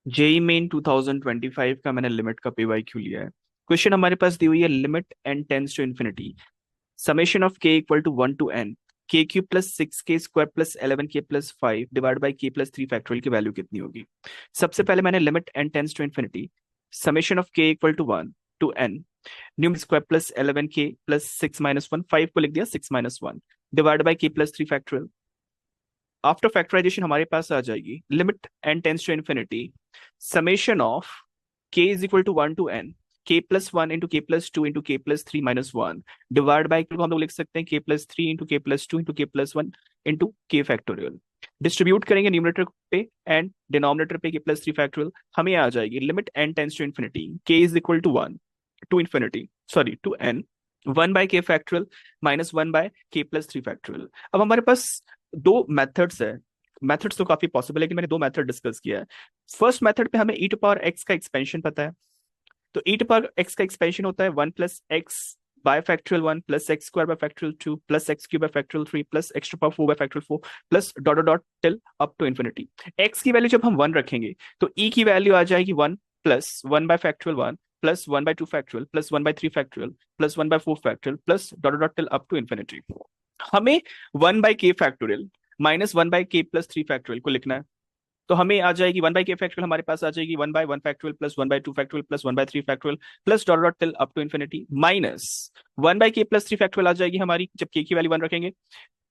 JEE main 2025 का मैंने limit का पीवाईक्यू लिया है। क्वेश्चन हमारे पास दी हुई है, limit n tends to infinity summation of k equal to 1 to n k cube plus 6k² plus 11k+5 divide by k plus 3 factorial की वैल्यू कितनी होगी। सबसे पहले मैंने limit n tends to infinity summation of k equal to 1 to n new square plus 11k+6 - 1 5 को लिख दिया 6 - 1 divide by k plus 3 factorial. After factorization हमारे पास आ जाएगी limit n tends to infinity summation of k is equal to 1 to n k+1 into k+2 into k+3 - 1 divide by को हम लोग लिख सकते हैं k+3 into k+2 into k+1 into k factorial. Distribute करेंगे न्यूमरेटर पे एंड डिनोमिनेटर पे k+3 factorial, हमें आ जाएगी limit n tends to infinity k is equal to 1 to n 1/k factorial -1/k+3 factorial. अब हमारे पास दो मेथड्स है। मेथड्स तो काफी पॉसिबल है कि मैंने दो मेथड डिस्कस किया है। फर्स्ट मेथड पे हमें e⁻x का एक्सपेंशन पता है, तो e⁻x का एक्सपेंशन होता है 1 + x/(1 + x² / 2 + x³ / 3 + x⁴/4 plus dot dot dot till up to infinity. x की वैल्यू जब हम 1 रखेंगे तो e की वैल्यू आ जाएगी 1 plus 1/(1 plus 1/2 plus 1/3 plus 1/4 plus dot dot till up to infinity. हमें 1/k -1/k+3 को लिखना है, तो हमें आ जाएगी 1/k हमारे पास आ जाएगी 1/1 plus 1/2 plus 1/3 plus dot dot till up to infinity minus 1/k+3 आ जाएगी हमारी, जब k की वैल्यू 1 रखेंगे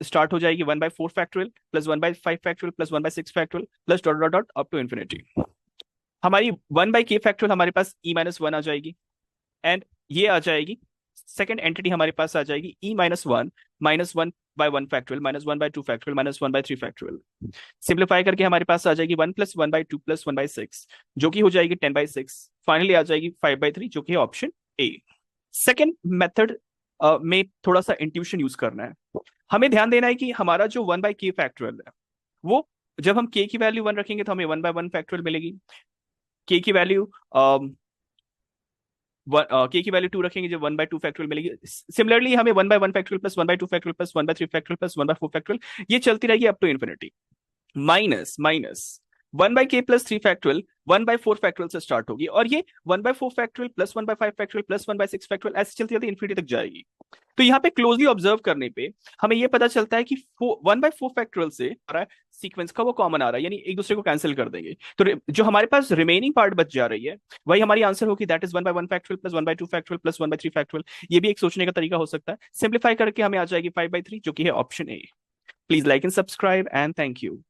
स्टार्ट हो जाएगी 1/4 plus 1/5 plus 1/6 plus dot dot dot up to infinity. हमारी 1/k हमारे पास e-1 आ जाएगी एंड ये आ जाएगी सेकेंड एंटिटी हमारे पास आ जाएगी e-1 -1/1 -1/2 -1/3। सिंप्लीफाई करके हमारे पास आ जाएगी 1 + 1/2 + 1/6 जो कि हो जाएगी 10/6। फाइनली आ जाएगी 5/3 जो कि है ऑप्शन ए। सेकेंड मेथड में थोड़ा सा इंट्यूशन यूज करना है। हमें ध्यान देना है कि हमारा जो 1/k है वो जब हम k की वैल्यू 1 रखेंगे तो हमें 1/1 मिलेगी। k की वैल्यू k की वैल्यू 2 रखेंगे जो 1/2 मिलेगी। सिमिलरली हमें 1/1 प्लस 1/2 प्लस 1/3 प्लस 1/4 ये चलती रहेगी up to infinity. Minus minus 1/k+3 1/4 से स्टार्ट होगी और ये 1/4 प्लस 1/5 प्लस 1/6 ऐसे चलती चलती इन्फिनिटी तक जाएगी। तो यहाँ पे क्लोजली ऑब्जर्व करने पे हमें ये पता चलता है कि 1/4 से हमारा सीक्वेंस का वो कॉमन आ रहा है, यानी एक दूसरे को कैंसिल कर देंगे। तो जो हमारे पास रिमेनिंग पार्ट बच जा रही है वही हमारी आंसर होगी, दैट इज 1/1 प्लस 1/2 प्लस 1/3। ये भी एक सोचने का तरीका हो सकता है। सिंप्लीफाई करके हमें आ जाएगी 5/3 जो कि है option A. Please like and subscribe and thank you.